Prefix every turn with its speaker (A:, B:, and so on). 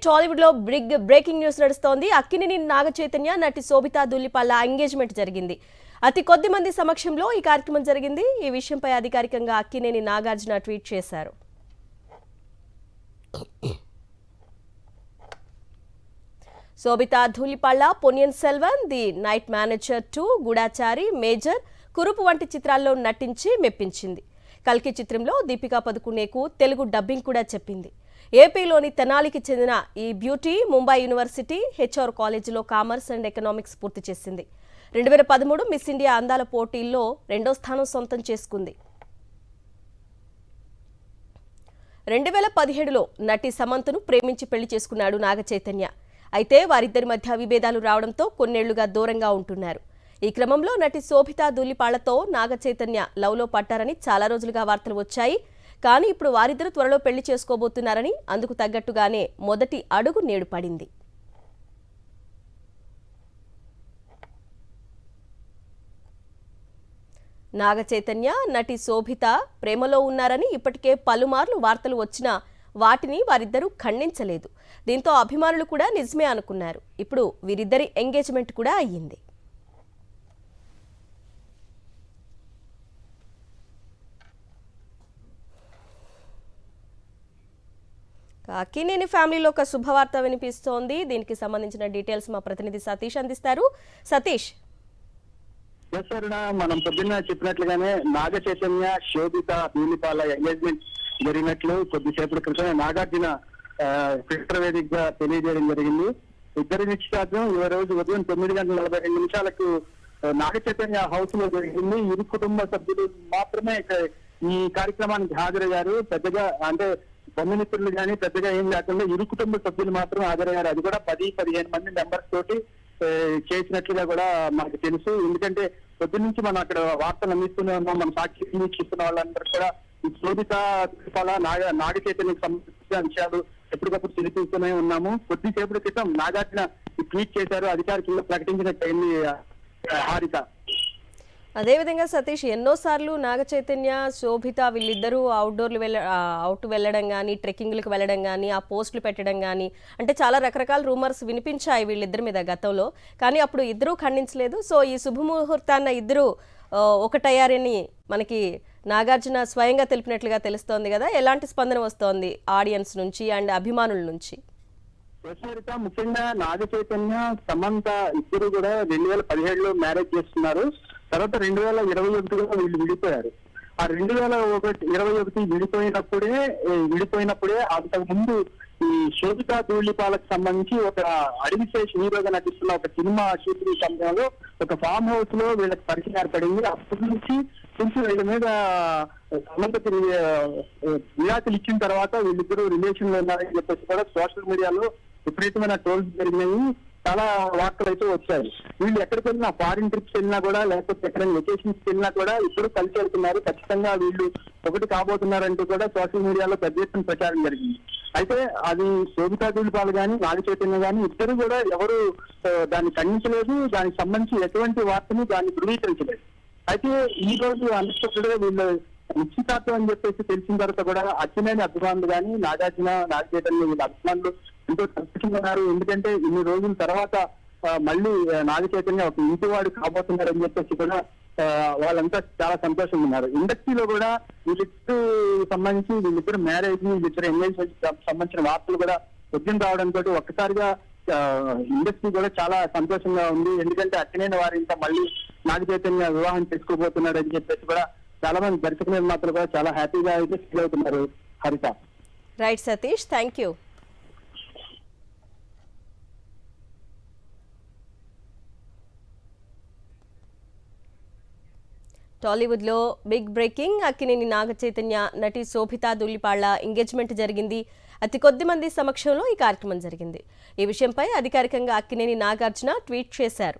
A: టాలీవుడ్ లో breaking news నడుస్తోంది. అక్కినేని నాగ చైతన్య నటి శోభితా ధూళిపాళ్ల ఎంగేజ్మెంట్ జరిగింది. అతి కొద్ది మంది సమక్షంలో ఈ కార్యక్రమం జరిగింది. ఈ విషయంపై అధికారికంగా అక్కినేని నాగార్జున ట్వీట్ చేశారు. Sobhita Dhulipala Ponniyin Selvan, the night manager 2, Goodachari, Major, Kurup వంటి చిత్రాల్లో నటించి మెప్పించింది. కల్కి చిత్రంలో దీపికా పదుకునేకు తెలుగు డబ్బింగ్ కూడా చెప్పింది. ఏపీలోని తెనాలికి చెందిన ఈ బ్యూటీ ముంబై యూనివర్సిటీ హెచ్ఆర్ కాలేజీలో కామర్స్ అండ్ ఎకనామిక్స్ పూర్తి చేసింది. 2013 మిస్ ఇండియా అందాల పోటీల్లో 2వ స్థానం సొంతం చేసుకుంది. 2017లో నటి సమంతను ప్రేమించి పెళ్లి చేసుకున్నాడు నాగ చైతన్య. అయితే వారిద్దరి మధ్య విభేదాలు రావడంతో కొన్నేళ్లుగా దూరంగా ఉంటున్నారు. ఈ క్రమంలో నటి శోభితా ధూళిపాళ్లతో నాగ చైతన్య లవ్లో పట్టారని చాలా రోజులుగా వార్తలు వచ్చాయి. కానీ ఇప్పుడు వారిద్దరూ త్వరలో పెళ్లి చేసుకోబోతున్నారని, అందుకు తగ్గట్టుగానే మొదటి అడుగు నేడు పడింది. నాగ చైతన్య నటి శోభిత ప్రేమలో ఉన్నారని ఇప్పటికే పలుమార్లు వార్తలు వచ్చినా వాటిని వారిద్దరూ ఖండించలేదు. దీంతో అభిమానులు కూడా నిజమే అనుకున్నారు. ఇప్పుడు వీరిద్దరి ఎంగేజ్మెంట్ కూడా అయ్యింది. అక్కినేని ఫ్యామిలీలో ఒక శుభవార్త వినిపిస్తోంది. దీనికి సంబంధించిన డీటెయిల్స్ మా ప్రతినిధి సతీష్ అందిస్తారు. సతీష్,
B: మనం పొద్దున్న చెప్పినట్లుగానే నాగ చైతన్య శోభిత ధూళిపాళ్ల ఎంగేజ్మెంట్ జరిగినట్లు కొద్దిసేపటి క్రితమే నాగార్జున ట్విట్టర్ వేదికగా తెలియజేయడం జరిగింది. ఇద్దరి నిశ్చితార్థం ఈ రోజు ఉదయం 9:42 నాగ చైతన్య హౌస్ లో జరిగింది. ఇరు కుటుంబ సభ్యులు మాత్రమే ఈ కార్యక్రమానికి హాజరయ్యారు. పెద్దగా అంటే బంధుమిత్రులు కానీ పెద్దగా ఏం లేకుండా ఇరు కుటుంబ సభ్యులు మాత్రం హాజరయ్యారు. అది కూడా 10-15 మంది మెంబర్స్ తోటి చేసినట్లుగా కూడా మనకు తెలుసు. ఎందుకంటే పొద్దు నుంచి మనం అక్కడ వార్తలు అందిస్తూనే ఉన్నాం. మన సాక్షి చూస్తున్న వాళ్ళందరూ కూడా ఈ శోభిత నాగ చైతన్యకు సంబంధించిన విషయాలు ఎప్పటికప్పుడు తెలిపిస్తూనే ఉన్నాము. కొద్దిసేపటి క్రితం నాగార్జున ట్వీట్ చేశారు, అధికారికంగా ప్రకటించినట్టయింది హారిత.
A: అదేవిధంగా సతీష్, ఎన్నోసార్లు నాగ చైతన్య శోభిత వీళ్ళిద్దరూ అవుట్ వెళ్ళడం కానీ, ట్రెక్కింగ్లకు వెళ్ళడం కానీ, ఆ పోస్టులు పెట్టడం కానీ, అంటే చాలా రకరకాల రూమర్స్ వినిపించాయి వీళ్ళిద్దరి మీద గతంలో. కానీ అప్పుడు ఇద్దరూ ఖండించలేదు. సో ఈ శుభముహూర్తాన్న ఇద్దరు ఒకటయ్యారని మనకి నాగార్జున స్వయంగా తెలిపినట్లుగా తెలుస్తోంది కదా. ఎలాంటి స్పందన వస్తోంది ఆడియన్స్ నుంచి అండ్ అభిమానుల నుంచి?
B: ముఖ్యంగా నాగ చైతన్య సమంత ఇద్దరు కూడా 2017లో మ్యారేజ్ చేస్తున్నారు. తర్వాత 2021లో వీళ్ళు విడిపోయారు. ఆ 2021 విడిపోయినప్పుడే అంతకు ముందు ఈ శోభితా ధూళిపాళ్లకు సంబంధించి ఒక అడివిశేష్ హీరోగా నటిస్తున్న ఒక సినిమా షూటింగ్ సమయంలో ఒక ఫామ్ హౌస్ లో వీళ్ళకి పరిచయం ఏర్పడింది. అప్పటి నుంచి కొంచెం వీళ్ళ మీద సమంతకి విడాకులు ఇచ్చిన తర్వాత వీళ్ళిద్దరూ రిలేషన్ లో ఉన్నారని చెప్పేసి కూడా సోషల్ మీడియాలో విపరీతమైన ట్రోల్స్ జరిగినాయి. చాలా వార్తలు అయితే వచ్చాయి. వీళ్ళు ఎక్కడికి వెళ్ళినా, ఫారిన్ ట్రిప్స్ వెళ్ళినా కూడా, లేకపోతే ఎక్కడైనా వెకేషన్స్ వెళ్ళినా కూడా ఇద్దరు కలిసి వెళ్తున్నారు. ఖచ్చితంగా వీళ్ళు ఒకటి కాబోతున్నారంటూ కూడా సోషల్ మీడియాలో పెద్ద ఎత్తున ప్రచారం జరిగింది. అయితే అది శోభితా ధూళిపాళ్లు కానీ నాగ చైతన్య కానీ ఇద్దరు కూడా ఎవరు దాన్ని ఖండించలేదు. దానికి సంబంధించి ఎటువంటి వార్తని దాన్ని ధృవీకరించలేదు. అయితే ఈ రోజు అన్ఎక్స్పెక్టెడ్ గా వీళ్ళు నిశ్చితార్థం అని చెప్పేసి తెలిసిన తర్వాత కూడా అక్కినేని అభిమానులు కానీ, నాగార్జున, నాగ చైతన్య వీళ్ళ అభిమానులు ఎంతో సంతోషంగా ఉన్నారు. ఎందుకంటే ఇన్ని రోజుల తర్వాత మళ్ళీ నాగ చైతన్య ఒక ఇంటివాడు కాబోతున్నారని చెప్పేసి కూడా వాళ్ళంతా చాలా సంతోషంగా ఉన్నారు. ఇండస్ట్రీలో కూడా వీళ్ళిద్దరు సంబంధించి వీళ్ళిద్దరు మ్యారేజ్, వీళ్ళిద్దరు ఎంగేజ్మెంట్ సంబంధించిన వార్తలు కూడా ఉద్యమం రావడంతో ఒక్కసారిగా ఇండస్ట్రీ కూడా చాలా సంతోషంగా ఉంది. ఎందుకంటే అక్కినేని వారి ఇంత మళ్ళీ నాగ చైతన్య వివాహం చేసుకోబోతున్నాడు అని చెప్పేసి కూడా చాలా మంది దర్శక నిర్మాతలు కూడా చాలా హ్యాపీగా అయితే ఫీల్ అవుతున్నారు. హరిత.
A: Right Satish, thank you. టాలీవుడ్లో బిగ్ బ్రేకింగ్. అక్కినేని నాగ చైతన్య నటి శోభితా ధూళిపాళ్ల ఎంగేజ్మెంట్ జరిగింది. అతి కొద్ది మంది సమక్షంలో ఈ కార్యక్రమం జరిగింది. ఈ విషయంపై అధికారికంగా అక్కినేని నాగార్జున ట్వీట్ చేశారు.